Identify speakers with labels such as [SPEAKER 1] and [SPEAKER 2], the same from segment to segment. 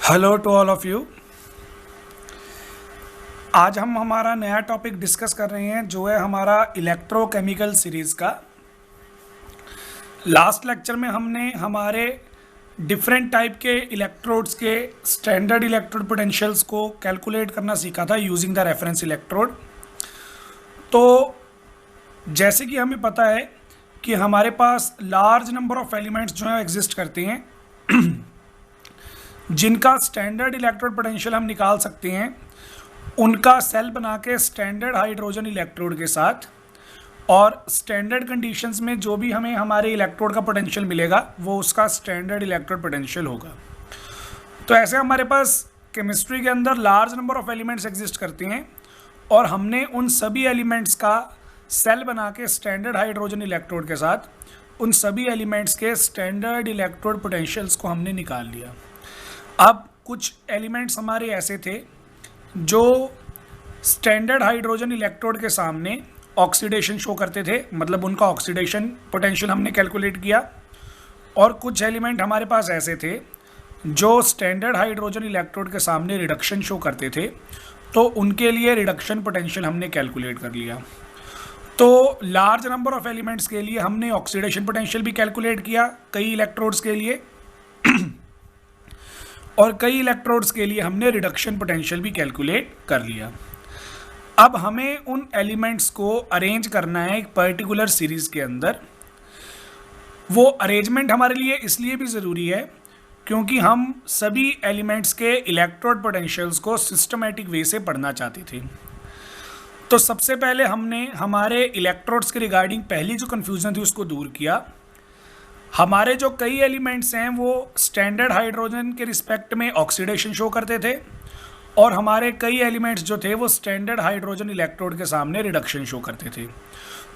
[SPEAKER 1] Hello to all of you. आज हम हमारा नया टॉपिक डिस्कस कर रहे हैं जो है हमारा इलेक्ट्रोकेमिकल सीरीज़ का। लास्ट लेक्चर में हमने हमारे डिफरेंट टाइप के इलेक्ट्रोड्स के स्टैंडर्ड इलेक्ट्रोड पोटेंशियल्स को कैलकुलेट करना सीखा था यूजिंग द रेफरेंस इलेक्ट्रोड। तो जैसे कि हमें पता है कि हमारे पास लार्ज नंबर ऑफ एलिमेंट्स जो है एग्जिस्ट करते हैं जिनका स्टैंडर्ड इलेक्ट्रोड पोटेंशियल हम निकाल सकते हैं, उनका सेल बना के स्टैंडर्ड हाइड्रोजन इलेक्ट्रोड के साथ और स्टैंडर्ड कंडीशंस में जो भी हमें हमारे इलेक्ट्रोड का पोटेंशियल मिलेगा वो उसका स्टैंडर्ड इलेक्ट्रोड पोटेंशियल होगा। तो ऐसे हमारे पास केमिस्ट्री के अंदर large number of elements exist करते हैं और हमने उन सभी एलिमेंट्स का सेल बना के स्टैंडर्ड हाइड्रोजन इलेक्ट्रोड के साथ उन सभी एलिमेंट्स के स्टैंडर्ड इलेक्ट्रोड पोटेंशियल्स को हमने निकाल लिया। अब कुछ एलिमेंट्स हमारे ऐसे थे जो स्टैंडर्ड हाइड्रोजन इलेक्ट्रोड के सामने ऑक्सीडेशन शो करते थे, मतलब उनका ऑक्सीडेशन पोटेंशियल हमने कैलकुलेट किया। और कुछ एलिमेंट हमारे पास ऐसे थे जो स्टैंडर्ड हाइड्रोजन इलेक्ट्रोड के सामने रिडक्शन शो करते थे, तो उनके लिए रिडक्शन पोटेंशियल हमने कैलकुलेट कर लिया। तो लार्ज नंबर ऑफ एलिमेंट्स के लिए हमने ऑक्सीडेशन पोटेंशियल भी कैलकुलेट किया कई इलेक्ट्रोड्स के लिए और कई इलेक्ट्रोड्स के लिए हमने रिडक्शन पोटेंशियल भी कैलकुलेट कर लिया। अब हमें उन एलिमेंट्स को अरेंज करना है एक पर्टिकुलर सीरीज़ के अंदर। वो अरेंजमेंट हमारे लिए इसलिए भी ज़रूरी है क्योंकि हम सभी एलिमेंट्स के इलेक्ट्रोड पोटेंशियल्स को सिस्टमेटिक वे से पढ़ना चाहते थे। तो सबसे पहले हमने हमारे इलेक्ट्रोड्स के रिगार्डिंग पहली जो कन्फ्यूज़न थी उसको दूर किया। हमारे जो कई एलिमेंट्स हैं वो स्टैंडर्ड हाइड्रोजन के रिस्पेक्ट में ऑक्सीडेशन शो करते थे और हमारे कई एलिमेंट्स जो थे वो स्टैंडर्ड हाइड्रोजन इलेक्ट्रोड के सामने रिडक्शन शो करते थे।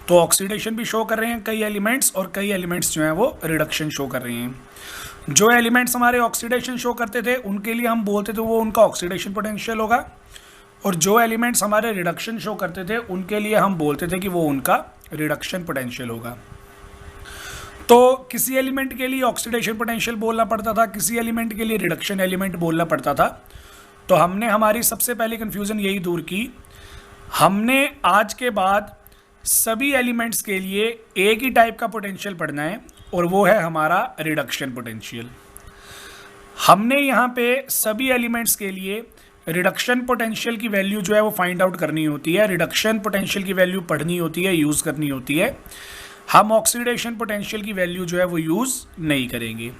[SPEAKER 1] तो ऑक्सीडेशन भी शो कर रहे हैं कई एलिमेंट्स और कई एलिमेंट्स जो हैं वो रिडक्शन शो कर रहे हैं। जो एलिमेंट्स हमारे ऑक्सीडेशन शो करते थे उनके लिए हम बोलते थे वो उनका ऑक्सीडेशन पोटेंशियल होगा, और जो एलिमेंट्स हमारे रिडक्शन शो करते थे उनके लिए हम बोलते थे कि वो उनका रिडक्शन पोटेंशियल होगा। तो किसी एलिमेंट के लिए ऑक्सीडेशन पोटेंशियल बोलना पड़ता था, किसी एलिमेंट के लिए रिडक्शन एलिमेंट बोलना पड़ता था। तो हमने हमारी सबसे पहली कन्फ्यूज़न यही दूर की। हमने आज के बाद सभी एलिमेंट्स के लिए एक ही टाइप का पोटेंशियल पढ़ना है और वो है हमारा रिडक्शन पोटेंशियल। हमने यहाँ पे सभी एलिमेंट्स के लिए रिडक्शन पोटेंशियल की वैल्यू जो है वो फाइंड आउट करनी होती है, रिडक्शन पोटेंशियल की वैल्यू पढ़नी होती है, यूज़ करनी होती है। हम ऑक्सीडेशन पोटेंशियल की वैल्यू जो है वो यूज़ नहीं करेंगे।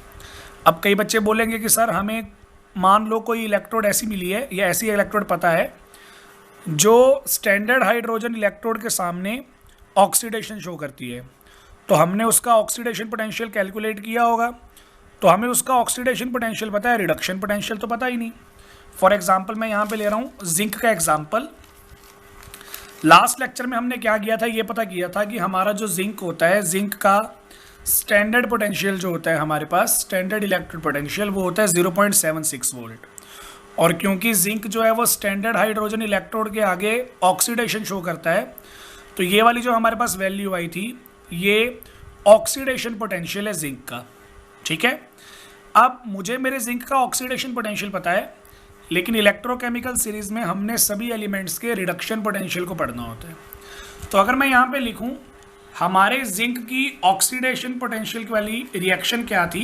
[SPEAKER 1] अब कई बच्चे बोलेंगे कि सर हमें मान लो कोई इलेक्ट्रोड ऐसी मिली है या ऐसी इलेक्ट्रोड पता है जो स्टैंडर्ड हाइड्रोजन इलेक्ट्रोड के सामने ऑक्सीडेशन शो करती है, तो हमने उसका ऑक्सीडेशन पोटेंशियल कैलकुलेट किया होगा, तो हमें उसका ऑक्सीडेशन पोटेंशियल पता है, रिडक्शन पोटेंशियल तो पता ही नहीं। फॉर एग्जाम्पल मैं यहाँ पे ले रहा हूँ जिंक का एग्जाम्पल। लास्ट लेक्चर में हमने क्या किया था, ये पता किया था कि हमारा जो जिंक होता है, जिंक का स्टैंडर्ड पोटेंशियल जो होता है हमारे पास, स्टैंडर्ड इलेक्ट्रोड पोटेंशियल, वो होता है 0.76 वोल्ट। और क्योंकि जिंक जो है वो स्टैंडर्ड हाइड्रोजन इलेक्ट्रोड के आगे ऑक्सीडेशन शो करता है, तो ये वाली जो हमारे पास वैल्यू आई थी ये ऑक्सीडेशन पोटेंशियल है जिंक का। ठीक है, अब मुझे मेरे जिंक का ऑक्सीडेशन पोटेंशियल पता है, लेकिन इलेक्ट्रोकेमिकल सीरीज़ में हमने सभी एलिमेंट्स के रिडक्शन पोटेंशियल को पढ़ना होता है। तो अगर मैं यहाँ पे लिखूँ हमारे जिंक की ऑक्सीडेशन पोटेंशियल वाली रिएक्शन क्या थी,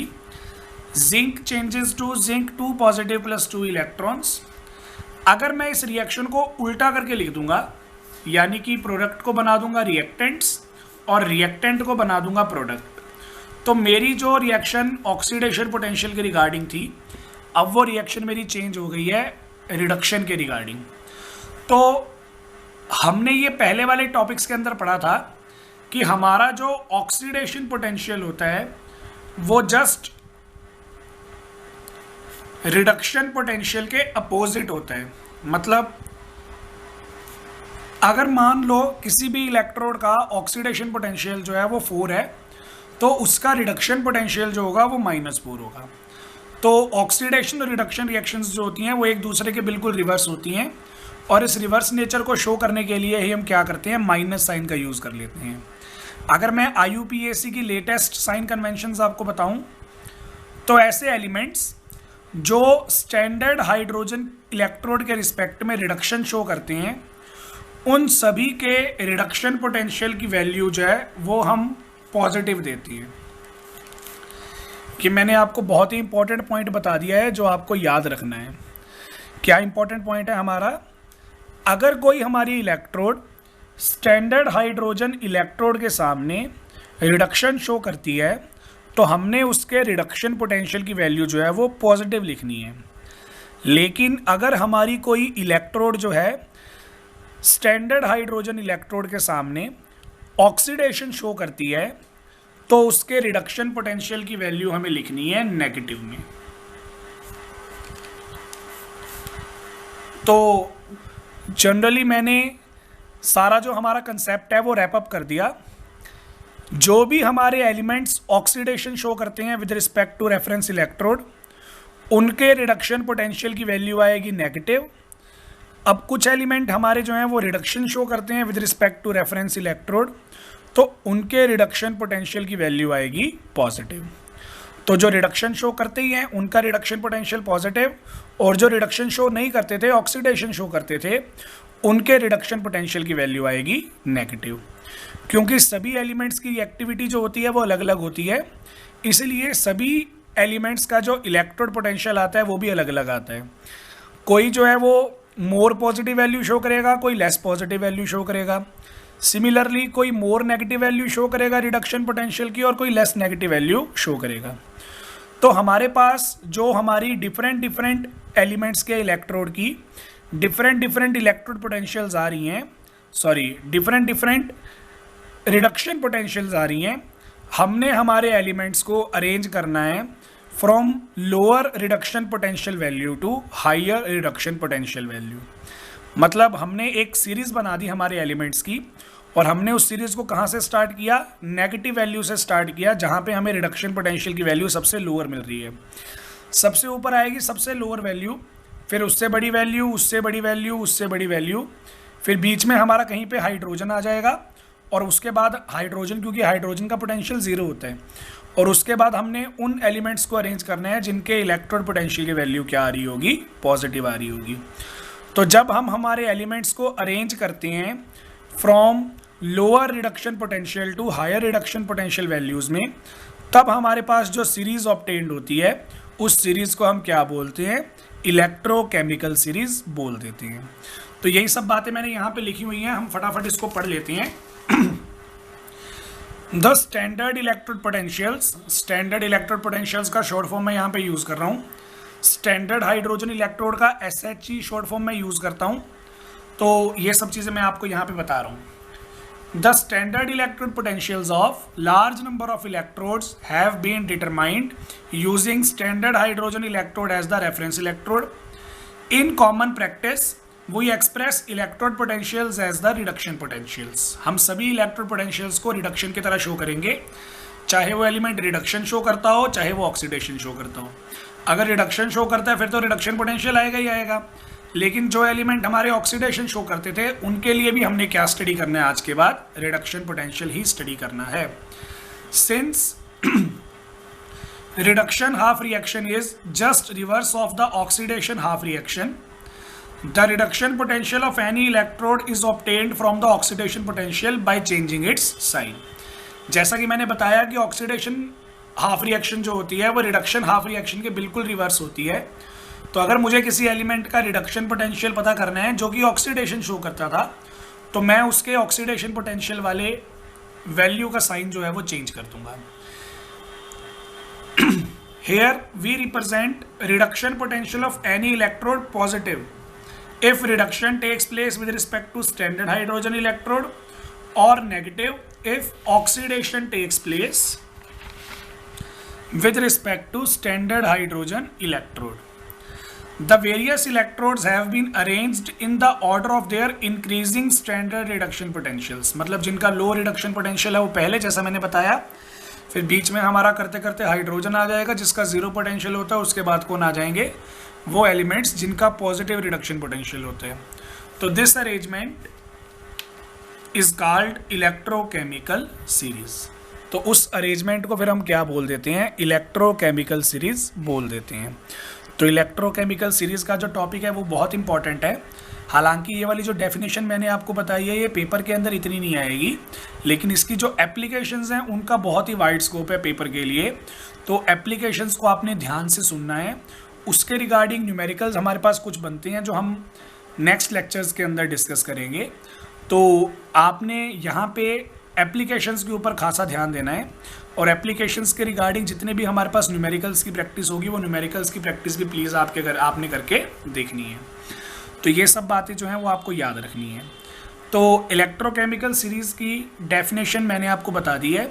[SPEAKER 1] zinc changes to zinc 2 positive plus 2 electrons. अगर मैं इस रिएक्शन को उल्टा करके लिख दूंगा, यानी कि प्रोडक्ट को बना दूंगा रिएक्टेंट्स और रिएक्टेंट को बना दूंगा प्रोडक्ट, तो मेरी जो रिएक्शन ऑक्सीडेशन पोटेंशियल के रिगार्डिंग थी, अब वो रिएक्शन मेरी चेंज हो गई है रिडक्शन के रिगार्डिंग। तो हमने ये पहले वाले टॉपिक्स के अंदर पढ़ा था कि हमारा जो ऑक्सीडेशन पोटेंशियल होता है वो जस्ट रिडक्शन पोटेंशियल के अपोजिट होता है। मतलब अगर मान लो किसी भी इलेक्ट्रोड का ऑक्सीडेशन पोटेंशियल जो है वो 4 है, तो उसका रिडक्शन पोटेंशियल जो होगा वो -4 होगा। तो ऑक्सीडेशन और रिडक्शन रिएक्शंस जो होती हैं वो एक दूसरे के बिल्कुल रिवर्स होती हैं, और इस रिवर्स नेचर को शो करने के लिए ही हम क्या करते हैं, माइनस साइन का यूज़ कर लेते हैं। अगर मैं IUPAC की लेटेस्ट साइन कन्वेंशंस आपको बताऊं, तो ऐसे एलिमेंट्स जो स्टैंडर्ड हाइड्रोजन इलेक्ट्रोड के रिस्पेक्ट में रिडक्शन शो करते हैं, उन सभी के रिडक्शन पोटेंशियल की वैल्यू जो है वो हम पॉजिटिव देती है। कि मैंने आपको बहुत ही इंपॉर्टेंट पॉइंट बता दिया है जो आपको याद रखना है। क्या इंपॉर्टेंट पॉइंट है हमारा? अगर कोई हमारी इलेक्ट्रोड स्टैंडर्ड हाइड्रोजन इलेक्ट्रोड के सामने रिडक्शन शो करती है तो हमने उसके रिडक्शन पोटेंशियल की वैल्यू जो है वो पॉजिटिव लिखनी है। लेकिन अगर हमारी कोई इलेक्ट्रोड जो है स्टैंडर्ड हाइड्रोजन इलेक्ट्रोड के सामने ऑक्सीडेशन शो करती है तो उसके रिडक्शन पोटेंशियल की वैल्यू हमें लिखनी है नेगेटिव में। तो जनरली मैंने सारा जो हमारा कंसेप्ट है वो रैप अप कर दिया। जो भी हमारे एलिमेंट्स ऑक्सीडेशन शो करते हैं with respect to reference electrode, उनके रिडक्शन पोटेंशियल की वैल्यू आएगी नेगेटिव। अब कुछ एलिमेंट हमारे जो हैं वो रिडक्शन शो करते हैं with respect to reference electrode, तो उनके रिडक्शन पोटेंशियल की वैल्यू आएगी पॉजिटिव। तो जो रिडक्शन शो करते ही हैं उनका रिडक्शन पोटेंशियल पॉजिटिव, और जो रिडक्शन शो नहीं करते थे, ऑक्सीडेशन शो करते थे, उनके रिडक्शन पोटेंशियल की वैल्यू आएगी नेगेटिव। क्योंकि सभी एलिमेंट्स की एक्टिविटी जो होती है वो अलग अलग होती है, इसलिए सभी एलिमेंट्स का जो इलेक्ट्रोड पोटेंशियल आता है वो भी अलग अलग आता है। कोई जो है वो मोर पॉजिटिव वैल्यू शो करेगा, कोई लेस पॉजिटिव वैल्यू शो करेगा। सिमिलरली कोई मोर नेगेटिव वैल्यू शो करेगा रिडक्शन पोटेंशियल की, और कोई लेस नेगेटिव वैल्यू शो करेगा। तो हमारे पास जो हमारी डिफरेंट एलिमेंट्स के इलेक्ट्रोड की डिफरेंट इलेक्ट्रोड पोटेंशियल्स आ रही हैं, डिफरेंट रिडक्शन पोटेंशियल्स आ रही हैं, हमने हमारे एलिमेंट्स को अरेंज करना है from lower reduction potential value to higher reduction potential value. मतलब हमने एक सीरीज बना दी हमारे एलिमेंट्स की, और हमने उस सीरीज को कहाँ से स्टार्ट किया? नेगेटिव वैल्यू से स्टार्ट किया, जहाँ पे हमें रिडक्शन पोटेंशियल की वैल्यू सबसे लोअर मिल रही है। सबसे ऊपर आएगी सबसे लोअर वैल्यू, फिर उससे बड़ी वैल्यू, उससे बड़ी वैल्यू, उससे बड़ी वैल्यू, फिर बीच में हमारा कहीं पे हाइड्रोजन आ जाएगा, और उसके बाद हाइड्रोजन, क्योंकि हाइड्रोजन का पोटेंशियल ज़ीरो होता है, और उसके बाद हमने उन एलिमेंट्स को अरेंज करना है जिनके इलेक्ट्रोड पोटेंशियल की वैल्यू क्या आ रही होगी? पॉजिटिव आ रही होगी। तो जब हम हमारे एलिमेंट्स को अरेंज करते हैं from lower reduction potential to higher reduction potential values में, तब हमारे पास जो सीरीज़ ऑब्टेन्ड होती है उस सीरीज़ को हम क्या बोलते हैं? इलेक्ट्रोकेमिकल सीरीज़ बोल देते हैं। तो यही सब बातें मैंने यहाँ पे लिखी हुई हैं, हम फटाफट इसको पढ़ लेते हैं। The standard electrode potentials, standard electrode potentials का शॉर्ट फॉर्म मैं यहाँ पे यूज़ कर रहा हूँ। स्टैंडर्ड हाइड्रोजन इलेक्ट्रोड का SHE शॉर्ट फॉर्म मैं यूज़ करता हूँ। तो ये सब चीज़ें मैं आपको यहाँ पे बता रहा हूँ। The standard electrode potentials of large number of electrodes have been determined using standard hydrogen electrode as the reference electrode. In common practice we express electrode potentials as the reduction potentials. हम सभी electrode potentials को reduction की तरह show करेंगे, चाहे वो element reduction show करता हो, चाहे वो ऑक्सीडेशन शो करता हो। अगर रिडक्शन शो करता है फिर तो रिडक्शन पोटेंशियल आएगा ही आएगा, लेकिन जो एलिमेंट हमारे ऑक्सीडेशन शो करते थे उनके लिए भी हमने क्या स्टडी करना है आज के बाद? रिडक्शन पोटेंशियल ही स्टडी करना है। Since reduction half reaction is just reverse of the oxidation half reaction, the reduction potential of any electrode is obtained from the oxidation potential by changing its sign। जैसा कि मैंने बताया कि oxidation half reaction जो होती है वो reduction half reaction के बिल्कुल रिवर्स होती है। तो अगर मुझे किसी एलिमेंट का रिडक्शन पोटेंशियल पता करना है जो कि ऑक्सीडेशन शो करता था, तो मैं उसके ऑक्सीडेशन पोटेंशियल वाले वैल्यू का साइन जो है वो चेंज कर दूंगा। Here we represent reduction potential of any electrode positive if reduction takes place with respect to standard hydrogen electrode, or negative if oxidation takes place with respect to standard hydrogen electrode. The various electrodes have been arranged in the order of their increasing standard reduction potentials। मतलब जिनका लो reduction potential है वो पहले, जैसा मैंने बताया, फिर बीच में हमारा करते करते हाइड्रोजन आ जाएगा जिसका जीरो पोटेंशियल होता है, उसके बाद कौन आ जाएंगे? वो एलिमेंट्स जिनका पॉजिटिव रिडक्शन पोटेंशियल होता है। तो this arrangement is called electrochemical series. तो उस अरेंजमेंट को फिर हम क्या बोल देते हैं? इलेक्ट्रोकेमिकल सीरीज बोल देते हैं। तो इलेक्ट्रोकेमिकल सीरीज़ का जो टॉपिक है वो बहुत इंपॉर्टेंट है। हालांकि ये वाली जो डेफिनेशन मैंने आपको बताई है ये पेपर के अंदर इतनी नहीं आएगी, लेकिन इसकी जो एप्लीकेशंस हैं उनका बहुत ही वाइड स्कोप है पेपर के लिए। तो एप्लीकेशंस को आपने ध्यान से सुनना है। उसके रिगार्डिंग न्यूमेरिकल्स हमारे पास कुछ बनते हैं जो हम नेक्स्ट लेक्चर्स के अंदर डिस्कस करेंगे। तो आपने यहाँ पे एप्लीकेशंस के ऊपर खासा ध्यान देना है, और एप्लीकेशंस के रिगार्डिंग जितने भी हमारे पास न्यूमेरिकल्स की प्रैक्टिस होगी वो न्यूमेरिकल्स की प्रैक्टिस भी प्लीज़ आपने करके देखनी है। तो ये सब बातें जो हैं वो आपको याद रखनी है। तो इलेक्ट्रोकेमिकल सीरीज़ की डेफिनेशन मैंने आपको बता दी है।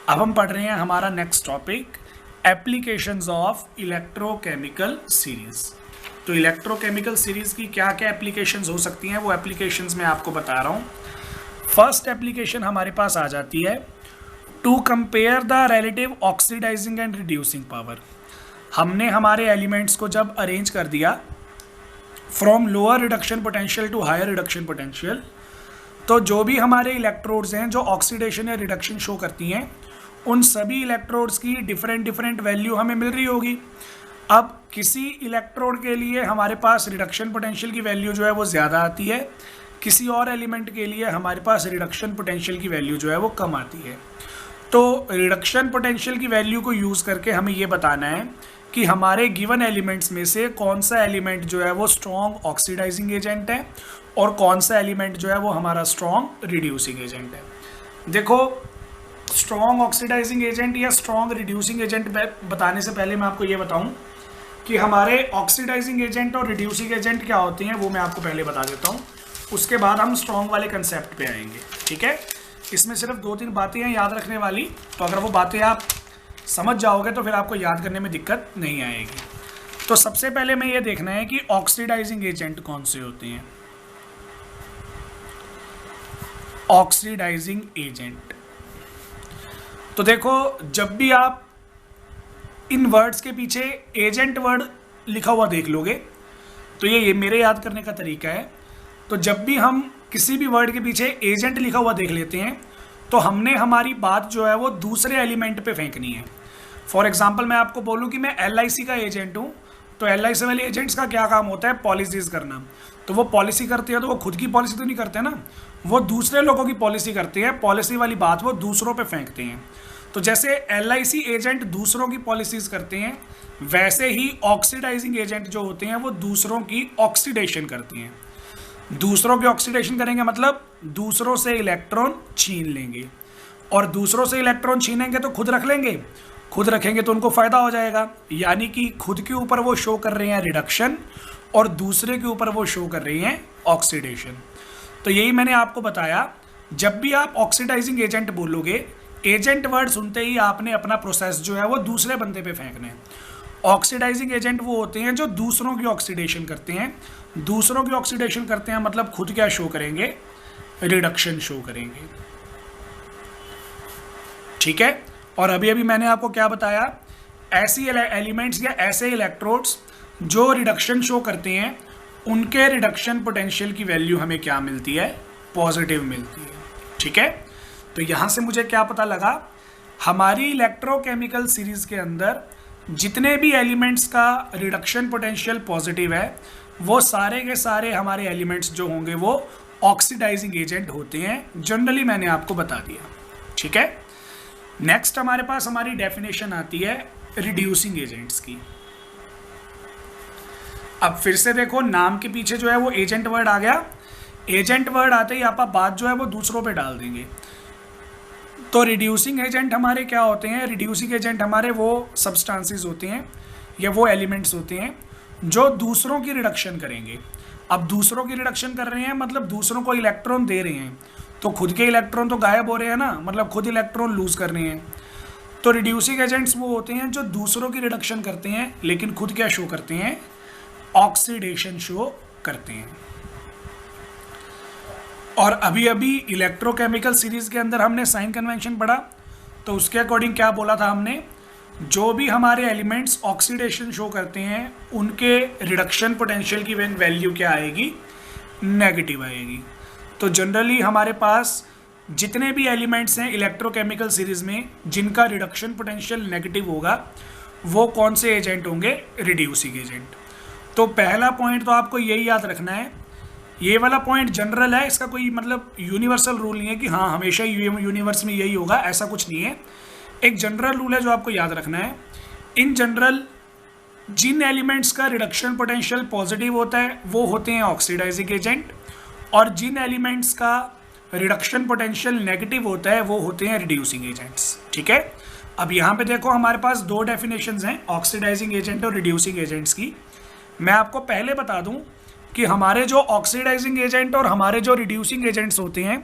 [SPEAKER 1] अब हम पढ़ रहे हैं हमारा next topic, applications of electrochemical series. तो इलेक्ट्रोकेमिकल सीरीज़ की क्या क्या एप्लीकेशंस हो सकती हैं वो एप्लीकेशंस मैं आपको बता रहा हूँ। फर्स्ट एप्लीकेशन हमारे पास आ जाती है to compare the relative oxidizing and reducing power. हमने हमारे एलिमेंट्स को जब अरेंज कर दिया from lower reduction potential to higher reduction potential, तो जो भी हमारे इलेक्ट्रोड्स हैं जो ऑक्सीडेशन या रिडक्शन शो करती हैं उन सभी इलेक्ट्रोड्स की डिफरेंट वैल्यू हमें मिल रही होगी। अब किसी इलेक्ट्रोड के लिए हमारे पास रिडक्शन पोटेंशियल की वैल्यू जो है वो ज़्यादा आती है, किसी और एलिमेंट के लिए हमारे पास रिडक्शन पोटेंशियल की वैल्यू जो है वो कम आती है। तो रिडक्शन पोटेंशियल की वैल्यू को यूज़ करके हमें ये बताना है कि हमारे गिवन एलिमेंट्स में से कौन सा एलिमेंट जो है वो स्ट्रॉन्ग ऑक्सीडाइजिंग एजेंट है और कौन सा एलिमेंट जो है वो हमारा स्ट्रॉन्ग रिड्यूसिंग एजेंट है। देखो, स्ट्रॉन्ग ऑक्सीडाइजिंग एजेंट या स्ट्रॉन्ग रिड्यूसिंग एजेंट बताने से पहले मैं आपको ये बताऊं कि हमारे ऑक्सीडाइजिंग एजेंट और रिड्यूसिंग एजेंट क्या होते हैं वो मैं आपको पहले बता देता हूँ। उसके बाद हम स्ट्रॉन्ग वाले कंसेप्ट पे आएंगे, ठीक है। इसमें सिर्फ 2-3 बातें हैं याद रखने वाली, तो अगर वो बातें आप समझ जाओगे तो फिर आपको याद करने में दिक्कत नहीं आएगी। तो सबसे पहले हमें ये देखना है कि ऑक्सीडाइजिंग एजेंट कौन से होते हैं। ऑक्सीडाइजिंग एजेंट, तो देखो जब भी आप इन वर्ड्स के पीछे एजेंट वर्ड लिखा हुआ देख लोगे तो ये मेरे याद करने का तरीका है। तो जब भी हम किसी भी वर्ड के पीछे एजेंट लिखा हुआ देख लेते हैं तो हमने हमारी बात जो है वो दूसरे एलिमेंट पे फेंकनी है। फॉर एग्जांपल मैं आपको बोलूं कि मैं LIC का एजेंट हूं, तो LIC वाले एजेंट्स का क्या काम होता है, पॉलिसीज करना। तो वो पॉलिसी करते हैं तो वो खुद की पॉलिसी तो नहीं करते ना, वो दूसरे लोगों की पॉलिसी करते हैं। पॉलिसी वाली बात वो दूसरों पे फेंकते हैं। तो जैसे LIC एजेंट दूसरों की पॉलिसीज करते हैं, वैसे ही ऑक्सीडाइजिंग एजेंट जो होते हैं वो दूसरों की ऑक्सीडेशन करते हैं। दूसरों की ऑक्सीडेशन करेंगे मतलब दूसरों से इलेक्ट्रॉन छीन लेंगे, और दूसरों से इलेक्ट्रॉन छीनेंगे तो खुद रख लेंगे, खुद रखेंगे तो उनको फ़ायदा हो जाएगा। यानी कि खुद के ऊपर वो शो कर रहे हैं रिडक्शन और दूसरे के ऊपर वो शो कर रही हैं ऑक्सीडेशन। तो यही मैंने आपको बताया, जब भी आप ऑक्सीडाइजिंग एजेंट बोलोगे, एजेंट वर्ड सुनते ही आपने अपना प्रोसेस जो है वो दूसरे बंदे पे फेंकना है। ऑक्सीडाइजिंग एजेंट वो होते हैं जो दूसरों की ऑक्सीडेशन करते हैं। दूसरों की ऑक्सीडेशन करते हैं मतलब खुद क्या शो करेंगे, रिडक्शन शो करेंगे, ठीक है। और अभी अभी मैंने आपको क्या बताया, ऐसी एलिमेंट्स या ऐसे इलेक्ट्रोड्स जो रिडक्शन शो करते हैं उनके रिडक्शन पोटेंशियल की वैल्यू हमें क्या मिलती है, पॉजिटिव मिलती है, ठीक है। तो यहाँ से मुझे क्या पता लगा, हमारी इलेक्ट्रोकेमिकल सीरीज के अंदर जितने भी एलिमेंट्स का रिडक्शन पोटेंशियल पॉजिटिव है वो सारे के सारे हमारे एलिमेंट्स जो होंगे वो ऑक्सीडाइजिंग एजेंट होते हैं। जनरली मैंने आपको बता दिया, ठीक है। नेक्स्ट हमारे पास हमारी डेफिनेशन आती है रिड्यूसिंग एजेंट्स की। अब फिर से देखो, नाम के पीछे जो है वो एजेंट वर्ड आ गया। एजेंट वर्ड आते ही आप बात जो है वो दूसरों पे डाल देंगे। तो रिड्यूसिंग एजेंट हमारे क्या होते हैं, रिड्यूसिंग एजेंट हमारे वो सब्सटेंसेस होते हैं या वो एलिमेंट्स होते हैं जो दूसरों की रिडक्शन करेंगे। अब दूसरों की रिडक्शन कर रहे हैं मतलब दूसरों को इलेक्ट्रॉन दे रहे हैं, तो खुद के इलेक्ट्रॉन तो गायब हो रहे हैं ना, मतलब खुद इलेक्ट्रॉन लूज कर रहे हैं। तो रिड्यूसिंग एजेंट्स वो होते हैं जो दूसरों की रिडक्शन करते हैं लेकिन खुद क्या शो करते हैं, ऑक्सीडेशन शो करते हैं। और अभी अभी इलेक्ट्रोकेमिकल सीरीज के अंदर हमने साइन कन्वेंशन पढ़ा, तो उसके अकॉर्डिंग क्या बोला था हमने, जो भी हमारे एलिमेंट्स ऑक्सीडेशन शो करते हैं उनके रिडक्शन पोटेंशियल की वैल्यू क्या आएगी, नेगेटिव आएगी। तो जनरली हमारे पास जितने भी एलिमेंट्स हैं इलेक्ट्रोकेमिकल सीरीज में जिनका रिडक्शन पोटेंशियल नेगेटिव होगा वो कौन से एजेंट होंगे, रिड्यूसिंग एजेंट। तो पहला पॉइंट तो आपको यही याद रखना है, ये वाला पॉइंट जनरल है, इसका कोई मतलब यूनिवर्सल रूल नहीं है कि हाँ हमेशा यूनिवर्स में यही होगा, ऐसा कुछ नहीं है। एक जनरल रूल है जो आपको याद रखना है। इन जनरल जिन एलिमेंट्स का रिडक्शन पोटेंशियल पॉजिटिव होता है वो होते हैं ऑक्सीडाइजिंग एजेंट, और जिन एलिमेंट्स का रिडक्शन पोटेंशियल नेगेटिव होता है वो होते हैं रिड्यूसिंग एजेंट्स। ठीक है, अब यहाँ पे देखो हमारे पास दो डेफिनेशंस हैं ऑक्सीडाइजिंग एजेंट और रिड्यूसिंग एजेंट्स की। मैं आपको पहले बता दूं कि हमारे जो ऑक्सीडाइजिंग एजेंट और हमारे जो रिड्यूसिंग एजेंट्स होते हैं,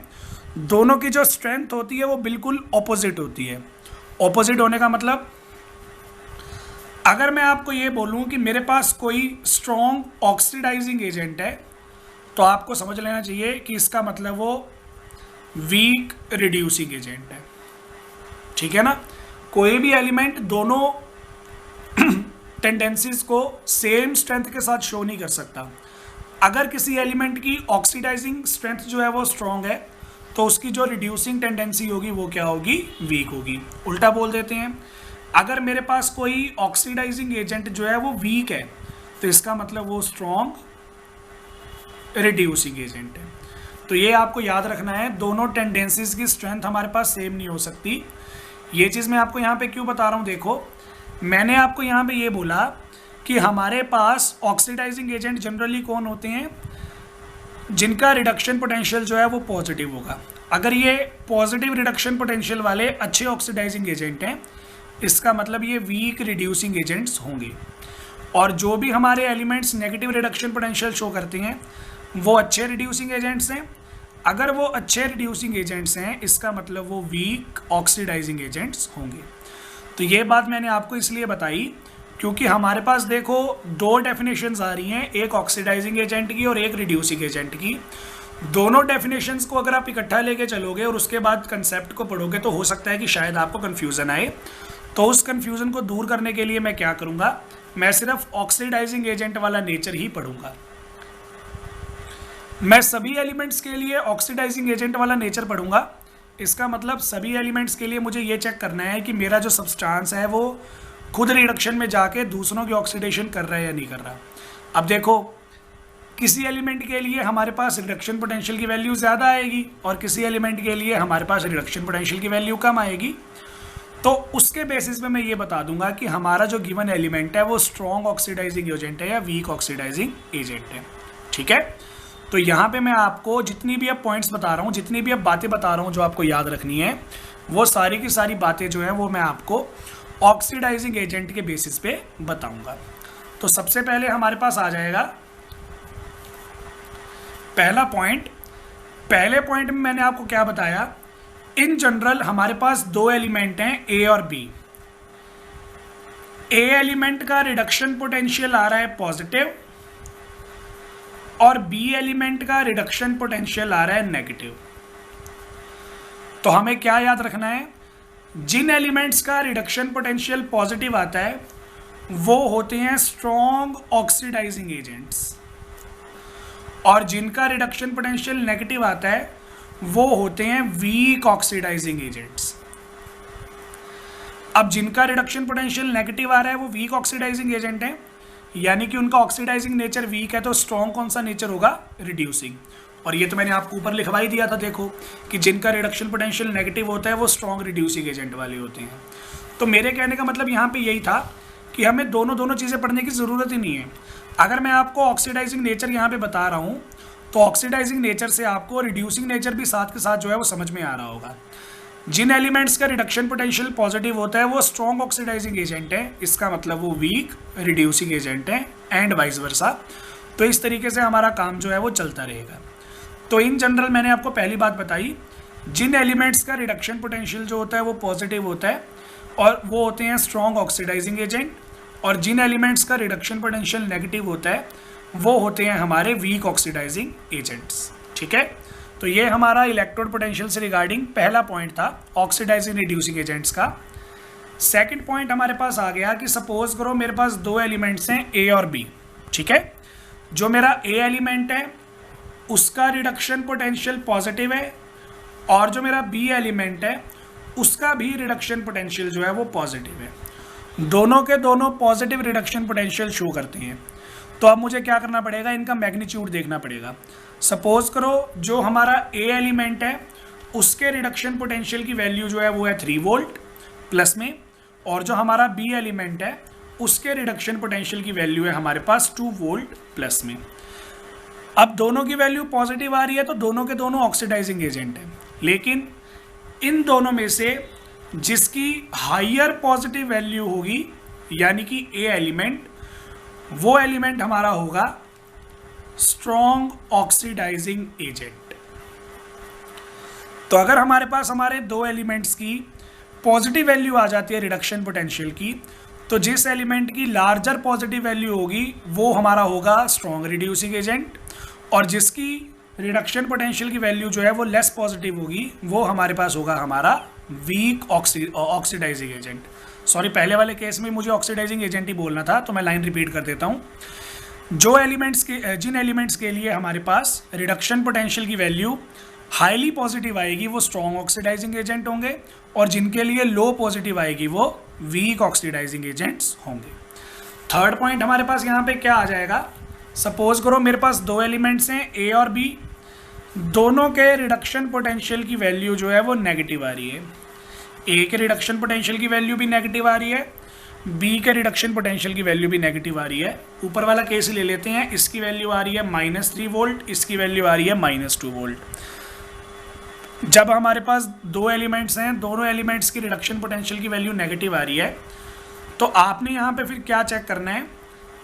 [SPEAKER 1] दोनों की जो स्ट्रेंथ होती है वो बिल्कुल ऑपोजिट होती है। ऑपोजिट होने का मतलब, अगर मैं आपको ये बोलूं कि मेरे पास कोई स्ट्रॉन्ग ऑक्सीडाइजिंग एजेंट है, तो आपको समझ लेना चाहिए कि इसका मतलब वो वीक रिड्यूसिंग एजेंट है। ठीक है ना, कोई भी एलिमेंट दोनों टेंडेंसीज को सेम स्ट्रेंथ के साथ शो नहीं कर सकता। अगर किसी एलिमेंट की ऑक्सीडाइजिंग स्ट्रेंथ जो है वो स्ट्रॉन्ग है, तो उसकी जो रिड्यूसिंग टेंडेंसी होगी वो क्या होगी, वीक होगी। उल्टा बोल देते हैं, अगर मेरे पास कोई ऑक्सीडाइजिंग एजेंट जो है वो वीक है, तो इसका मतलब वो स्ट्रॉन्ग रिड्यूसिंग एजेंट है। तो ये आपको याद रखना है, दोनों टेंडेंसीज की स्ट्रेंथ हमारे पास सेम नहीं हो सकती। ये चीज़ मैं आपको यहाँ पे क्यों बता रहा हूँ, देखो मैंने आपको यहाँ पे ये बोला कि हमारे पास ऑक्सीडाइजिंग एजेंट जनरली कौन होते हैं, जिनका रिडक्शन पोटेंशियल जो है वो पॉजिटिव होगा। अगर ये पॉजिटिव रिडक्शन पोटेंशियल वाले अच्छे ऑक्सीडाइजिंग एजेंट हैं, इसका मतलब ये वीक रिड्यूसिंग एजेंट्स होंगे। और जो भी हमारे elements negative reduction potential show करते हैं वो अच्छे रिड्यूसिंग एजेंट्स हैं। अगर वो अच्छे रिड्यूसिंग एजेंट्स हैं, इसका मतलब वो वीक ऑक्सीडाइजिंग एजेंट्स होंगे। तो ये बात मैंने आपको इसलिए बताई क्योंकि हमारे पास देखो दो डेफिनेशंस आ रही हैं, एक ऑक्सीडाइजिंग एजेंट की और एक रिड्यूसिंग एजेंट की। दोनों डेफिनेशंस को अगर आप इकट्ठा लेके चलोगे और उसके बाद कंसेप्ट को पढ़ोगे, तो हो सकता है कि शायद आपको कन्फ्यूज़न आए। तो उस कन्फ्यूज़न को दूर करने के लिए मैं क्या करूँगा, मैं सिर्फ ऑक्सीडाइजिंग एजेंट वाला नेचर ही पढ़ूंगा। मैं सभी एलिमेंट्स के लिए ऑक्सीडाइजिंग एजेंट वाला नेचर पढ़ूंगा। इसका मतलब सभी एलिमेंट्स के लिए मुझे ये चेक करना है कि मेरा जो सब्सटेंस है वो खुद रिडक्शन में जाके दूसरों की ऑक्सीडेशन कर रहा है या नहीं कर रहा। अब देखो, किसी एलिमेंट के लिए हमारे पास रिडक्शन पोटेंशियल की वैल्यू ज़्यादा आएगी और किसी एलिमेंट के लिए हमारे पास रिडक्शन पोटेंशियल की वैल्यू कम आएगी। तो उसके बेसिस पे मैं ये बता दूंगा कि हमारा जो गिवन एलिमेंट है वो स्ट्रॉन्ग ऑक्सीडाइजिंग एजेंट है या वीक ऑक्सीडाइजिंग एजेंट है। ठीक है, तो यहाँ पे मैं आपको जितनी भी अब पॉइंट्स बता रहा हूँ, जितनी भी अब बातें बता रहा हूँ जो आपको याद रखनी है, वो सारी की सारी बातें जो है वो मैं आपको ऑक्सीडाइजिंग एजेंट के बेसिस पे बताऊंगा। तो सबसे पहले हमारे पास आ जाएगा पहला पॉइंट। पहले पॉइंट में मैंने आपको क्या बताया, इन जनरल हमारे पास दो एलिमेंट हैं ए और बी। ए एलिमेंट का रिडक्शन पोटेंशियल आ रहा है पॉजिटिव और बी एलिमेंट का रिडक्शन पोटेंशियल आ रहा है नेगेटिव। तो हमें क्या याद रखना है, जिन एलिमेंट्स का रिडक्शन पोटेंशियल पॉजिटिव आता है वो होते हैं स्ट्रॉन्ग ऑक्सीडाइजिंग एजेंट्स, और जिनका रिडक्शन पोटेंशियल नेगेटिव आता है वो होते हैं वीक ऑक्सीडाइजिंग एजेंट्स। अब जिनका रिडक्शन पोटेंशियल नेगेटिव आ रहा है वो वीक ऑक्सीडाइजिंग एजेंट है, यानी कि उनका ऑक्सीडाइजिंग नेचर वीक है, तो स्ट्रॉन्ग कौन सा नेचर होगा, रिड्यूसिंग। और ये तो मैंने आपको ऊपर लिखवा ही दिया था, देखो कि जिनका रिडक्शन पोटेंशियल नेगेटिव होता है वो स्ट्रॉन्ग रिड्यूसिंग एजेंट वाले होते हैं। तो मेरे कहने का मतलब यहाँ पे यही था कि हमें दोनों चीज़ें पढ़ने की ज़रूरत ही नहीं है। अगर मैं आपको ऑक्सीडाइजिंग नेचर यहाँ पे बता रहा हूँ, तो ऑक्सीडाइजिंग नेचर से आपको रिड्यूसिंग नेचर भी साथ के साथ जो है वो समझ में आ रहा होगा। जिन एलिमेंट्स का रिडक्शन पोटेंशियल पॉजिटिव होता है वो स्ट्रॉन्ग ऑक्सीडाइजिंग एजेंट है, इसका मतलब वो वीक रिड्यूसिंग एजेंट है, एंड वाइस वर्सा। तो इस तरीके से हमारा काम जो है वो चलता रहेगा। तो इन जनरल मैंने आपको पहली बात बताई, जिन एलिमेंट्स का रिडक्शन पोटेंशियल जो होता है वो पॉजिटिव होता है और वो होते हैं स्ट्रॉन्ग ऑक्सीडाइजिंग एजेंट, और जिन एलिमेंट्स का रिडक्शन पोटेंशियल नेगेटिव होता है वो होते हैं हमारे वीक ऑक्सीडाइजिंग एजेंट्स। ठीक है, तो ये हमारा इलेक्ट्रोड पोटेंशियल से रिगार्डिंग पहला पॉइंट था ऑक्सीडाइजिंग रिड्यूसिंग एजेंट्स का। सेकंड पॉइंट हमारे पास आ गया कि सपोज करो मेरे पास दो एलिमेंट्स हैं ए और बी। ठीक है, जो मेरा ए एलिमेंट है उसका रिडक्शन पोटेंशियल पॉजिटिव है, और जो मेरा बी एलिमेंट है उसका भी रिडक्शन पोटेंशियल जो है वो पॉजिटिव है। दोनों के दोनों पॉजिटिव रिडक्शन पोटेंशियल शो करते हैं। तो अब मुझे क्या करना पड़ेगा, इनका मैग्नीट्यूड देखना पड़ेगा। सपोज करो जो हमारा ए एलिमेंट है उसके रिडक्शन पोटेंशियल की वैल्यू जो है वो है 3 वोल्ट प्लस में, और जो हमारा बी एलिमेंट है उसके रिडक्शन पोटेंशियल की वैल्यू है हमारे पास 2 वोल्ट प्लस में। अब दोनों की वैल्यू पॉजिटिव आ रही है तो दोनों के दोनों ऑक्सीडाइजिंग एजेंट हैं, लेकिन इन दोनों में से जिसकी हायर पॉजिटिव वैल्यू होगी यानी कि ए एलिमेंट, वो एलिमेंट हमारा होगा स्ट्रॉन्ग ऑक्सीडाइजिंग एजेंट। तो अगर हमारे पास हमारे दो एलिमेंट्स की पॉजिटिव वैल्यू आ जाती है रिडक्शन पोटेंशियल की, तो जिस एलिमेंट की लार्जर पॉजिटिव वैल्यू होगी वो हमारा होगा स्ट्रॉन्ग रिड्यूसिंग एजेंट, और जिसकी रिडक्शन पोटेंशियल की वैल्यू जो है वो लेस पॉजिटिव होगी वो हमारे पास होगा हमारा वीक ऑक्सीडाइजिंग एजेंट। सॉरी, पहले वाले केस में मुझे ऑक्सीडाइजिंग एजेंट ही बोलना था, तो मैं लाइन रिपीट कर देता हूँ। जिन एलिमेंट्स के लिए हमारे पास रिडक्शन पोटेंशियल की वैल्यू हाईली पॉजिटिव आएगी वो स्ट्रॉन्ग ऑक्सीडाइजिंग एजेंट होंगे, और जिनके लिए लो पॉजिटिव आएगी वो वीक ऑक्सीडाइजिंग एजेंट्स होंगे। थर्ड पॉइंट हमारे पास यहाँ पे क्या आ जाएगा, सपोज करो मेरे पास दो एलिमेंट्स हैं ए और बी, दोनों के रिडक्शन पोटेंशियल की वैल्यू जो है वो नेगेटिव आ रही है। ए के रिडक्शन पोटेंशियल की वैल्यू भी नेगेटिव आ रही है, बी के रिडक्शन पोटेंशियल की वैल्यू भी नेगेटिव आ रही है। ऊपर वाला केस ले लेते हैं, इसकी वैल्यू आ रही है -3 वोल्ट, इसकी वैल्यू आ रही है -2 वोल्ट। जब हमारे पास दो एलिमेंट्स हैं, दोनों एलिमेंट्स की रिडक्शन पोटेंशियल की वैल्यू नेगेटिव आ रही है, तो आपने यहाँ पे फिर क्या चेक करना है,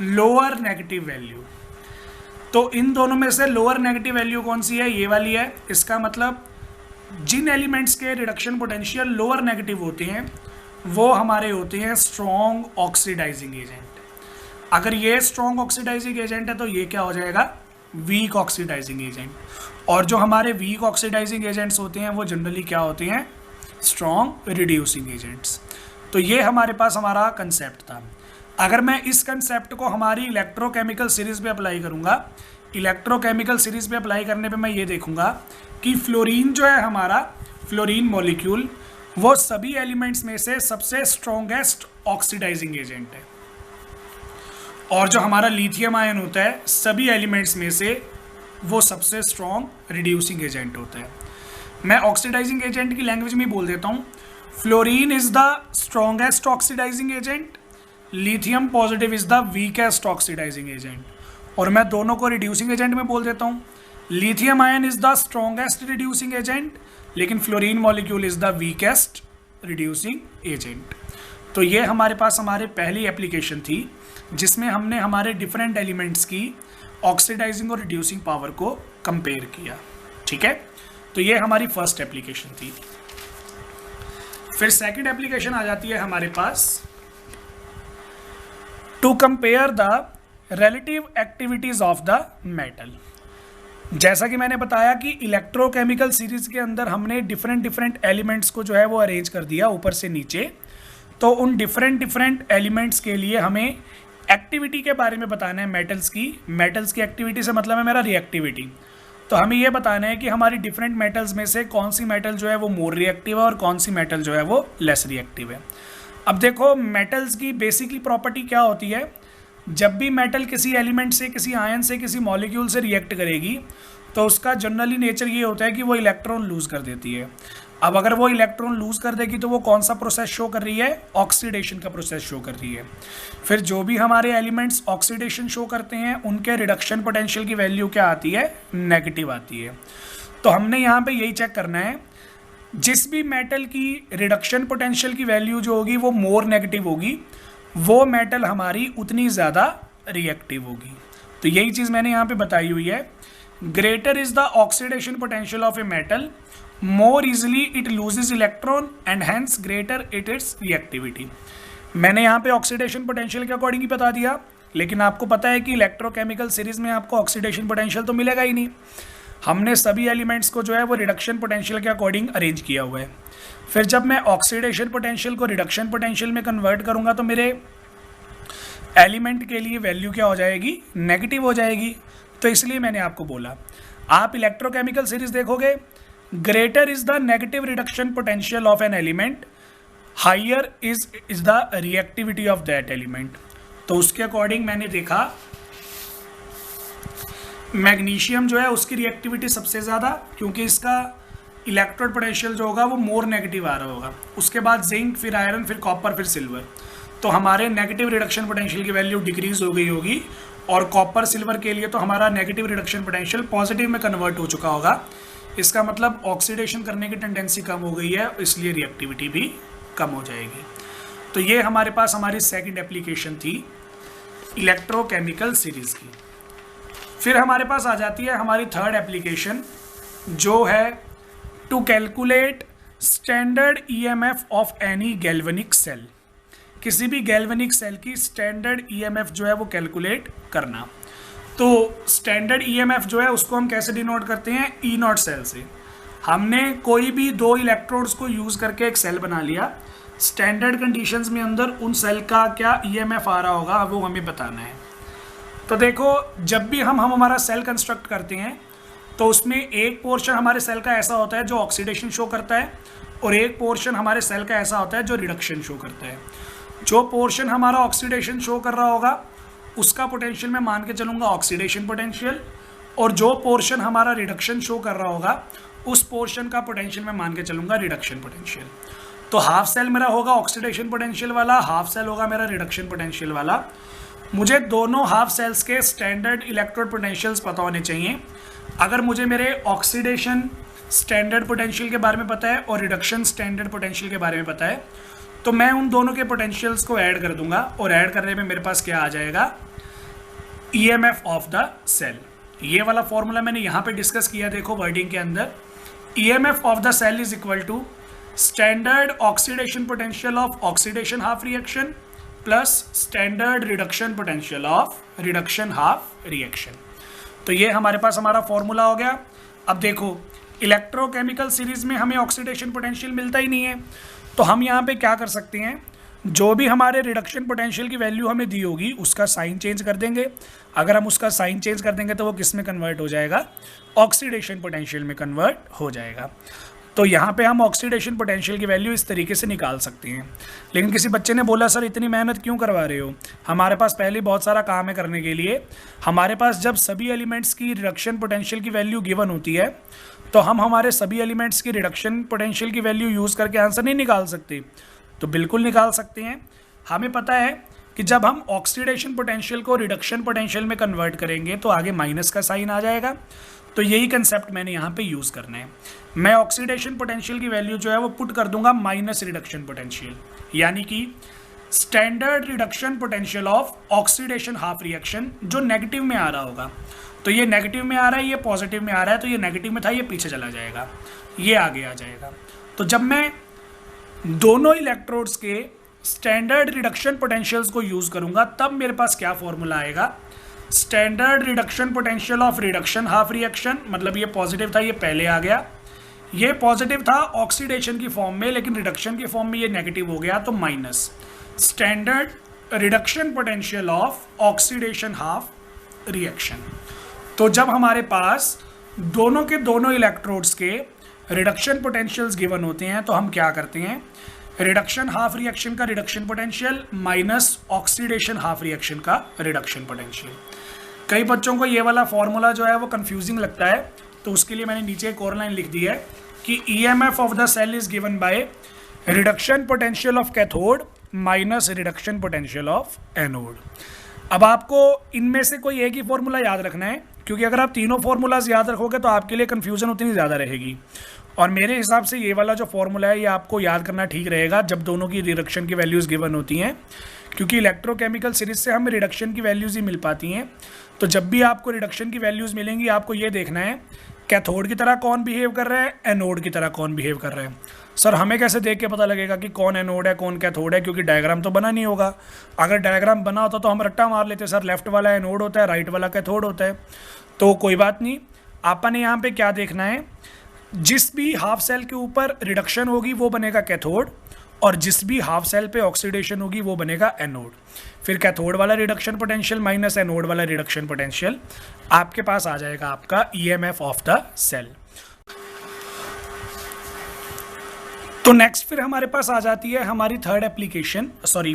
[SPEAKER 1] लोअर नेगेटिव वैल्यू। तो इन दोनों में से लोअर नेगेटिव वैल्यू कौन सी है, ये वाली है। इसका मतलब जिन एलिमेंट्स के रिडक्शन पोटेंशियल लोअर नेगेटिव होते हैं वो हमारे होते हैं स्ट्रॉन्ग ऑक्सीडाइजिंग एजेंट। अगर ये स्ट्रॉन्ग ऑक्सीडाइजिंग एजेंट है तो ये क्या हो जाएगा, वीक ऑक्सीडाइजिंग एजेंट। और जो हमारे वीक ऑक्सीडाइजिंग एजेंट्स होते हैं वो जनरली क्या होते हैं, स्ट्रॉन्ग रिड्यूसिंग एजेंट्स। तो ये हमारे पास हमारा कंसेप्ट था। अगर मैं इस कंसेप्ट को हमारी इलेक्ट्रोकेमिकल सीरीज पे अप्लाई करूँगा, इलेक्ट्रोकेमिकल सीरीज पे अप्लाई करने पे मैं ये देखूँगा कि फ्लोरीन जो है हमारा, फ्लोरीन मॉलिक्यूल वो सभी एलिमेंट्स में से सबसे स्ट्रॉन्गेस्ट ऑक्सीडाइजिंग एजेंट है, और जो हमारा लिथियम आयन होता है सभी एलिमेंट्स में से वो सबसे स्ट्रॉन्ग रिड्यूसिंग एजेंट होता है। मैं ऑक्सीडाइजिंग एजेंट की लैंग्वेज में बोल देता हूँ, fluorine is the strongest oxidizing agent, lithium positive is the weakest oxidizing agent. और मैं दोनों को रिड्यूसिंग एजेंट में बोल देता हूँ, lithium ion is the strongest reducing agent, लेकिन fluorine molecule is the weakest reducing agent. तो ये हमारे पास हमारे पहली एप्लीकेशन थी जिसमें हमने हमारे डिफरेंट एलिमेंट्स की ऑक्सीडाइजिंग और रिड्यूसिंग पावर को कंपेयर किया। ठीक है, तो ये हमारी फर्स्ट एप्लीकेशन थी। फिर सेकंड एप्लीकेशन आ जाती है हमारे पास, to compare the relative activities of the metal. जैसा कि मैंने बताया कि इलेक्ट्रोकेमिकल सीरीज के अंदर हमने डिफरेंट एलिमेंट्स को जो है वो अरेंज कर दिया ऊपर से नीचे। तो उन डिफरेंट एलिमेंट्स के लिए हमें एक्टिविटी के बारे में बताना है मेटल्स की एक्टिविटी से मतलब है मेरा रिएक्टिविटी। तो हमें ये बताना है कि हमारी डिफरेंट मेटल्स में से कौन सी मेटल जो है वो मोर रिएक्टिव है और कौन सी मेटल जो है वो लेस रिएक्टिव है। अब देखो मेटल्स की बेसिकली प्रॉपर्टी क्या होती है, जब भी मेटल किसी एलिमेंट से, किसी आयन से, किसी मॉलिक्यूल से रिएक्ट करेगी तो उसका जनरली नेचर ये होता है कि वो इलेक्ट्रॉन लूज कर देती है। अब अगर वो इलेक्ट्रॉन लूज कर देगी तो वो कौन सा प्रोसेस शो कर रही है, ऑक्सीडेशन का प्रोसेस शो कर रही है। फिर जो भी हमारे एलिमेंट्स ऑक्सीडेशन शो करते हैं उनके रिडक्शन पोटेंशियल की वैल्यू क्या आती है, नेगेटिव आती है। तो हमने यहाँ पे यही चेक करना है, जिस भी मेटल की रिडक्शन पोटेंशियल की वैल्यू जो होगी वो मोर नेगेटिव होगी, वो मेटल हमारी उतनी ज़्यादा रिएक्टिव होगी। तो यही चीज़ मैंने यहाँ पे बताई हुई है, greater is the oxidation potential of a metal, more easily it loses electron and hence greater it its reactivity. मैंने यहाँ पे ऑक्सीडेशन पोटेंशियल के अकॉर्डिंग ही बता दिया, लेकिन आपको पता है कि इलेक्ट्रोकेमिकल सीरीज में आपको ऑक्सीडेशन पोटेंशियल तो मिलेगा ही नहीं। हमने सभी एलिमेंट्स को जो है वो रिडक्शन पोटेंशियल के अकॉर्डिंग अरेंज किया हुआ है। फिर जब मैं ऑक्सीडेशन पोटेंशियल को रिडक्शन पोटेंशियल में कन्वर्ट करूँगा तो मेरे एलिमेंट के लिए वैल्यू क्या हो जाएगी, नेगेटिव हो जाएगी। तो इसलिए मैंने आपको बोला, आप इलेक्ट्रोकेमिकल सीरीज देखोगे, greater is the negative reduction potential of an element, higher is the reactivity of that element. तो उसके अकॉर्डिंग मैंने देखा मैग्नीशियम जो है उसकी रिएक्टिविटी सबसे ज़्यादा, क्योंकि इसका इलेक्ट्रोड पोटेंशियल जो होगा वो मोर नेगेटिव आ रहा होगा। उसके बाद जिंक, फिर आयरन, फिर कॉपर, फिर सिल्वर। तो हमारे नेगेटिव रिडक्शन पोटेंशियल की वैल्यू डिक्रीज हो गई होगी, और कॉपर सिल्वर के लिए तो हमारा नेगेटिव रिडक्शन पोटेंशियल पॉजिटिव में कन्वर्ट हो चुका होगा। इसका मतलब ऑक्सीडेशन करने की टेंडेंसी कम हो गई है, इसलिए रिएक्टिविटी भी कम हो जाएगी। तो ये हमारे पास हमारी सेकंड एप्लीकेशन थी इलेक्ट्रोकेमिकल सीरीज़ की। फिर हमारे पास आ जाती है हमारी थर्ड एप्लीकेशन, जो है to calculate standard EMF of any galvanic cell. किसी भी गैल्वेनिक सेल की स्टैंडर्ड ईएमएफ जो है वो कैलकुलेट करना। तो स्टैंडर्ड ईएमएफ जो है उसको हम कैसे डिनोट करते हैं, ई नॉट सेल से। हमने कोई भी दो इलेक्ट्रोड्स को यूज़ करके एक सेल बना लिया, स्टैंडर्ड कंडीशंस में अंदर उन सेल का क्या ईएमएफ आ रहा होगा वो हमें बताना है। तो देखो, जब भी हम हमारा सेल कंस्ट्रक्ट करते हैं तो उसमें एक पोर्शन हमारे सेल का ऐसा होता है जो ऑक्सीडेशन शो करता है, और एक पोर्शन हमारे सेल का ऐसा होता है जो रिडक्शन शो करता है। जो पोर्शन हमारा ऑक्सीडेशन शो कर रहा होगा उसका पोटेंशियल मैं मान के चलूँगा ऑक्सीडेशन पोटेंशियल, और जो पोर्शन हमारा रिडक्शन शो कर रहा होगा उस पोर्शन का पोटेंशियल मैं मान के चलूँगा रिडक्शन पोटेंशियल। तो हाफ सेल मेरा होगा ऑक्सीडेशन पोटेंशियल वाला, हाफ सेल होगा मेरा रिडक्शन पोटेंशियल वाला। मुझे दोनों हाफ सेल्स के स्टैंडर्ड इलेक्ट्रोड पोटेंशियल्स पता होने चाहिए। अगर मुझे मेरे ऑक्सीडेशन स्टैंडर्ड पोटेंशियल के बारे में पता है और रिडक्शन स्टैंडर्ड पोटेंशियल के बारे में पता है, तो मैं उन दोनों के पोटेंशियल्स को ऐड कर दूंगा, और ऐड करने में मेरे पास क्या आ जाएगा, ईएमएफ ऑफ द सेल। ये वाला फॉर्मूला मैंने यहाँ पे डिस्कस किया, देखो वर्डिंग के अंदर। EMF of the cell is equal to standard oxidation potential of oxidation half reaction plus standard reduction potential of reduction half reaction. तो ये हमारे पास हमारा फॉर्मूला हो गया। अब देखो, इलेक्ट्रोकेमिकल सीरीज में हमें ऑक्सीडेशन पोटेंशियल मिलता ही नहीं है, तो हम यहाँ पे क्या कर सकते हैं, जो भी हमारे रिडक्शन पोटेंशियल की वैल्यू हमें दी होगी उसका साइन चेंज कर देंगे। अगर हम उसका साइन चेंज कर देंगे तो वो किस में कन्वर्ट हो जाएगा, ऑक्सीडेशन पोटेंशियल में कन्वर्ट हो जाएगा। तो यहाँ पे हम ऑक्सीडेशन पोटेंशियल की वैल्यू इस तरीके से निकाल सकते हैं। लेकिन किसी बच्चे ने बोला सर इतनी मेहनत क्यों करवा रहे हो, हमारे पास पहले बहुत सारा काम है करने के लिए। हमारे पास जब सभी एलिमेंट्स की रिडक्शन पोटेंशियल की वैल्यू गिवन होती है तो हम हमारे सभी एलिमेंट्स की रिडक्शन पोटेंशियल की वैल्यू यूज़ करके आंसर नहीं निकाल सकते। तो बिल्कुल निकाल सकते हैं। हमें पता है कि जब हम ऑक्सीडेशन पोटेंशियल को रिडक्शन पोटेंशियल में कन्वर्ट करेंगे तो आगे माइनस का साइन आ जाएगा। तो यही कंसेप्ट मैंने यहाँ पे यूज़ करना है। मैं ऑक्सीडेशन पोटेंशियल की वैल्यू जो है वो पुट कर दूंगा माइनस रिडक्शन पोटेंशियल, यानी कि standard reduction potential of oxidation half reaction जो नेगेटिव में आ रहा होगा। तो ये नेगेटिव में आ रहा है, ये पॉजिटिव में आ रहा है, तो ये नेगेटिव में था, ये पीछे चला जाएगा, ये आगे आ जाएगा। तो जब मैं दोनों इलेक्ट्रोड्स के स्टैंडर्ड रिडक्शन पोटेंशियल्स को यूज़ करूँगा तब मेरे पास क्या फॉर्मूला आएगा, standard reduction potential of reduction half reaction, मतलब ये पॉजिटिव था, ये पहले आ गया। ये पॉजिटिव था ऑक्सीडेशन की फॉर्म में, लेकिन रिडक्शन की फॉर्म में ये नेगेटिव हो गया, तो minus standard reduction potential of oxidation half reaction. तो जब हमारे पास दोनों के दोनों इलेक्ट्रोड्स के रिडक्शन पोटेंशियल्स गिवन होते हैं तो हम क्या करते हैं, रिडक्शन हाफ रिएक्शन का reduction potential minus oxidation half reaction का रिडक्शन पोटेंशियल। कई बच्चों को ये वाला फॉर्मूला जो है वो कंफ्यूजिंग लगता है, तो उसके लिए मैंने नीचे एक और लाइन लिख दी है कि EMF of the cell is given by reduction potential of cathode minus reduction potential of anode. अब आपको इनमें से कोई एक ही फॉर्मूला याद रखना है, क्योंकि अगर आप तीनों फॉर्मूलाज याद रखोगे तो आपके लिए कन्फ्यूजन उतनी ज़्यादा रहेगी। और मेरे हिसाब से ये वाला जो फॉर्मूला है ये आपको याद करना ठीक रहेगा जब दोनों की रिडक्शन की वैल्यूज़ गिवन होती हैं, क्योंकि इलेक्ट्रोकेमिकल सीरीज से हमें रिडक्शन की वैल्यूज़ ही मिल पाती हैं। तो जब भी आपको रिडक्शन की वैल्यूज़ मिलेंगी आपको ये देखना है कैथोड की तरह कौन बिहेव कर रहा है, एनोड की तरह कौन बिहेव कर रहा है। सर हमें कैसे देख के पता लगेगा कि कौन एनोड है कौन कैथोड है, क्योंकि डायग्राम तो बना नहीं होगा। अगर डायग्राम बना होता तो हम रट्टा मार लेते, सर लेफ्ट वाला एनोड होता है राइट वाला कैथोड होता है। तो कोई बात नहीं, आपने यहाँ पे क्या देखना है, जिस भी हाफ सेल के ऊपर रिडक्शन होगी वो बनेगा कैथोड, और जिस भी हाफ सेल पे ऑक्सीडेशन होगी वो बनेगा एनोड। फिर कैथोड वाला रिडक्शन पोटेंशियल माइनस एनोड वाला रिडक्शन पोटेंशियल, आपके पास आ जाएगा आपका ईएमएफ ऑफ द सेल। तो नेक्स्ट फिर हमारे पास आ जाती है हमारी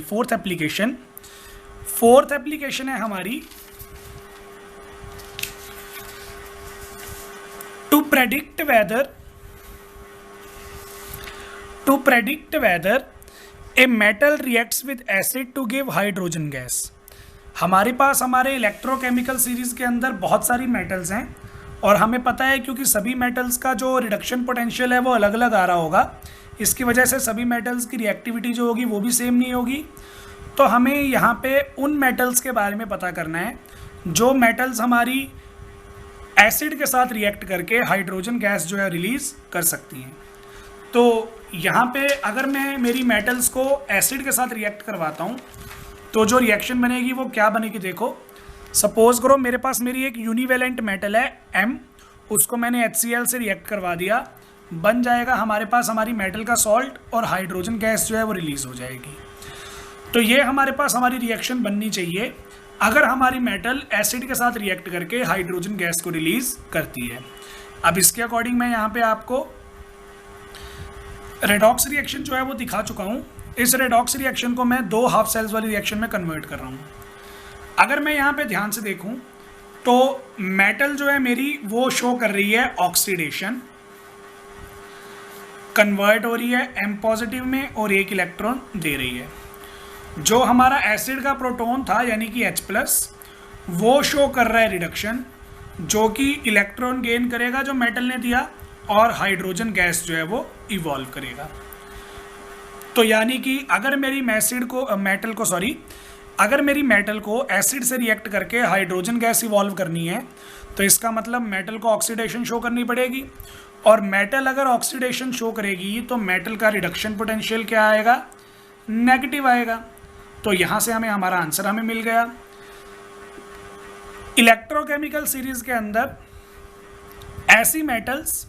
[SPEAKER 1] फोर्थ एप्लीकेशन है हमारी to predict whether a metal reacts with acid to give hydrogen gas. हमारे पास हमारे इलेक्ट्रोकेमिकल सीरीज के अंदर बहुत सारी मेटल्स हैं और हमें पता है क्योंकि सभी मेटल्स का जो रिडक्शन पोटेंशियल है वो अलग अलग आ रहा होगा, इसकी वजह से सभी मेटल्स की रिएक्टिविटी जो होगी वो भी सेम नहीं होगी। तो हमें यहाँ पे उन मेटल्स के बारे में पता करना है जो मेटल्स हमारी एसिड के साथ रिएक्ट करके हाइड्रोजन गैस जो है रिलीज कर सकती हैं। तो यहाँ पे अगर मैं मेरी मेटल्स को एसिड के साथ रिएक्ट करवाता हूँ तो जो रिएक्शन बनेगी वो क्या बनेगी, देखो सपोज करो मेरे पास मेरी एक यूनिवेलेंट मेटल है M, उसको मैंने HCl से रिएक्ट करवा दिया, बन जाएगा हमारे पास हमारी मेटल का सॉल्ट और हाइड्रोजन गैस जो है वो रिलीज हो जाएगी। तो ये हमारे पास हमारी रिएक्शन बननी चाहिए अगर हमारी मेटल एसिड के साथ रिएक्ट करके हाइड्रोजन गैस को रिलीज करती है। अब इसके अकॉर्डिंग मैं यहाँ पे आपको रेडॉक्स रिएक्शन जो है वो दिखा चुका हूँ। इस रेडॉक्स रिएक्शन को मैं 2 हाफ सेल्स वाली रिएक्शन में कन्वर्ट कर रहा हूँ। अगर मैं यहाँ पे ध्यान से देखूँ तो मेटल जो है मेरी वो शो कर रही है ऑक्सीडेशन, कन्वर्ट हो रही है M पॉजिटिव में और 1 इलेक्ट्रॉन दे रही है। जो हमारा एसिड का प्रोटॉन था यानी कि H+, वो शो कर रहा है रिडक्शन, जो कि इलेक्ट्रॉन गेन करेगा जो मेटल ने दिया और हाइड्रोजन गैस जो है वो इवॉल्व करेगा। तो यानी कि अगर मेरी मेटल को एसिड से रिएक्ट करके हाइड्रोजन गैस इवॉल्व करनी है तो इसका मतलब मेटल को ऑक्सीडेशन शो करनी पड़ेगी, और मेटल अगर ऑक्सीडेशन शो करेगी तो मेटल का रिडक्शन पोटेंशियल क्या आएगा, नेगेटिव आएगा। तो यहाँ से हमारा आंसर मिल गया। इलेक्ट्रोकेमिकल सीरीज के अंदर ऐसी मेटल्स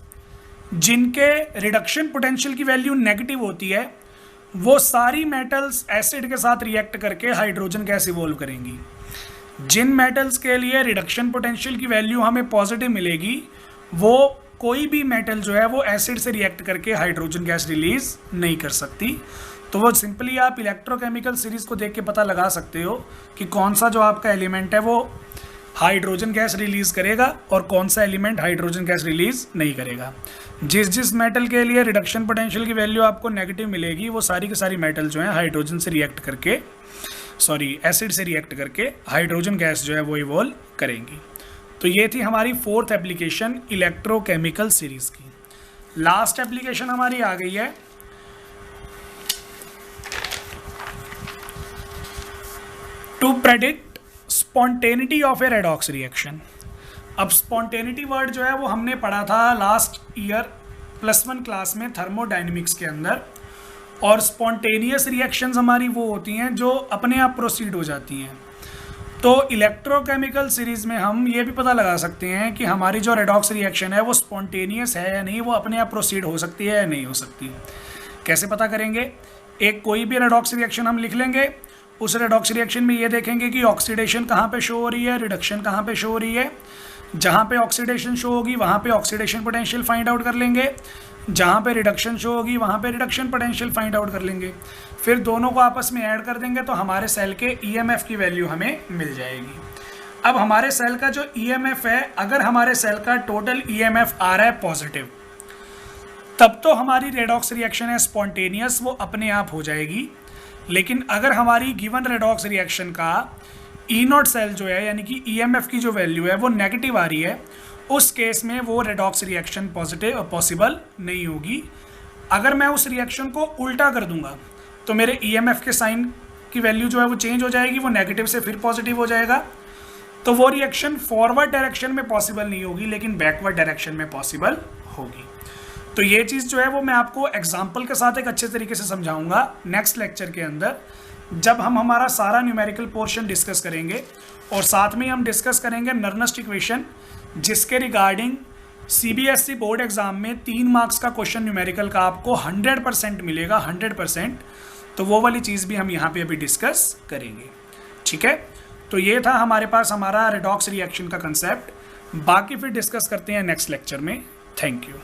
[SPEAKER 1] जिनके रिडक्शन पोटेंशियल की वैल्यू नेगेटिव होती है वो सारी मेटल्स एसिड के साथ रिएक्ट करके हाइड्रोजन गैस इवॉल्व करेंगी। जिन मेटल्स के लिए रिडक्शन पोटेंशियल की वैल्यू हमें पॉजिटिव मिलेगी वो कोई भी मेटल जो है वो एसिड से रिएक्ट करके हाइड्रोजन गैस रिलीज नहीं कर सकती। तो वो सिंपली आप इलेक्ट्रोकेमिकल सीरीज को देख के पता लगा सकते हो कि कौन सा जो आपका एलिमेंट है वो हाइड्रोजन गैस रिलीज करेगा और कौन सा एलिमेंट हाइड्रोजन गैस रिलीज नहीं करेगा। जिस मेटल के लिए रिडक्शन पोटेंशियल की वैल्यू आपको नेगेटिव मिलेगी वो सारी की सारी मेटल जो है हाइड्रोजन से रिएक्ट करके एसिड से रिएक्ट करके हाइड्रोजन गैस जो है वो इवॉल्व करेंगी। तो ये थी हमारी 4th एप्लीकेशन इलेक्ट्रोकेमिकल सीरीज की। लास्ट एप्लीकेशन हमारी आ गई है to predict spontaneity of a redox reaction. अब स्पॉन्टेनिटी वर्ड जो है वो हमने पढ़ा था लास्ट ईयर +1 क्लास में थर्मोडायनेमिक्स के अंदर, और स्पॉन्टेनियस रिएक्शंस हमारी वो होती हैं जो अपने आप प्रोसीड हो जाती हैं। तो इलेक्ट्रोकेमिकल सीरीज में हम ये भी पता लगा सकते हैं कि हमारी जो रेडॉक्स रिएक्शन है वो स्पॉन्टेनियस है या नहीं, वो अपने आप प्रोसीड हो सकती है या नहीं हो सकती। कैसे पता करेंगे, एक कोई भी रेडॉक्स रिएक्शन हम लिख लेंगे, उस रेडॉक्स रिएक्शन में ये देखेंगे कि ऑक्सीडेशन कहाँ पे शो हो रही है, रिडक्शन कहाँ पे शो हो रही है। जहाँ पे ऑक्सीडेशन शो होगी वहाँ पे ऑक्सीडेशन पोटेंशियल फाइंड आउट कर लेंगे, जहाँ पे रिडक्शन शो होगी वहाँ पे रिडक्शन पोटेंशियल फाइंड आउट कर लेंगे। फिर दोनों को आपस में ऐड कर देंगे तो हमारे सेल के ईएमएफ की वैल्यू हमें मिल जाएगी। अब हमारे सेल का जो ईएमएफ है, अगर हमारे सेल का टोटल ईएमएफ आ रहा है पॉजिटिव, तब तो हमारी रेडॉक्स रिएक्शन है स्पॉन्टेनियस, वो अपने आप हो जाएगी। लेकिन अगर हमारी गिवन रेडॉक्स रिएक्शन का E0 सेल जो है यानी कि ईएमएफ की जो वैल्यू है वो नेगेटिव आ रही है, उस केस में वो रेडॉक्स रिएक्शन पॉसिबल नहीं होगी। अगर मैं उस रिएक्शन को उल्टा कर दूंगा तो मेरे ईएमएफ के साइन की वैल्यू जो है वो चेंज हो जाएगी, वो नेगेटिव से फिर पॉजिटिव हो जाएगा। तो वो रिएक्शन फॉरवर्ड डायरेक्शन में पॉसिबल नहीं होगी लेकिन बैकवर्ड डायरेक्शन में पॉसिबल होगी। तो ये चीज़ जो है वो मैं आपको एग्जाम्पल के साथ एक अच्छे तरीके से समझाऊंगा नेक्स्ट लेक्चर के अंदर, जब हम हमारा सारा न्यूमेरिकल पोर्शन डिस्कस करेंगे। और साथ में हम डिस्कस करेंगे नर्नस्ट इक्वेशन, जिसके रिगार्डिंग सीबीएसई बोर्ड एग्जाम में 3 मार्क्स का क्वेश्चन न्यूमेरिकल का आपको 100% मिलेगा, 100%। तो वो वाली चीज़ भी हम यहाँ पे अभी डिस्कस करेंगे, ठीक है। तो ये था हमारे पास हमारा रेडॉक्स रिएक्शन का कंसेप्ट, बाकी फिर डिस्कस करते हैं नेक्स्ट लेक्चर में। Thank you.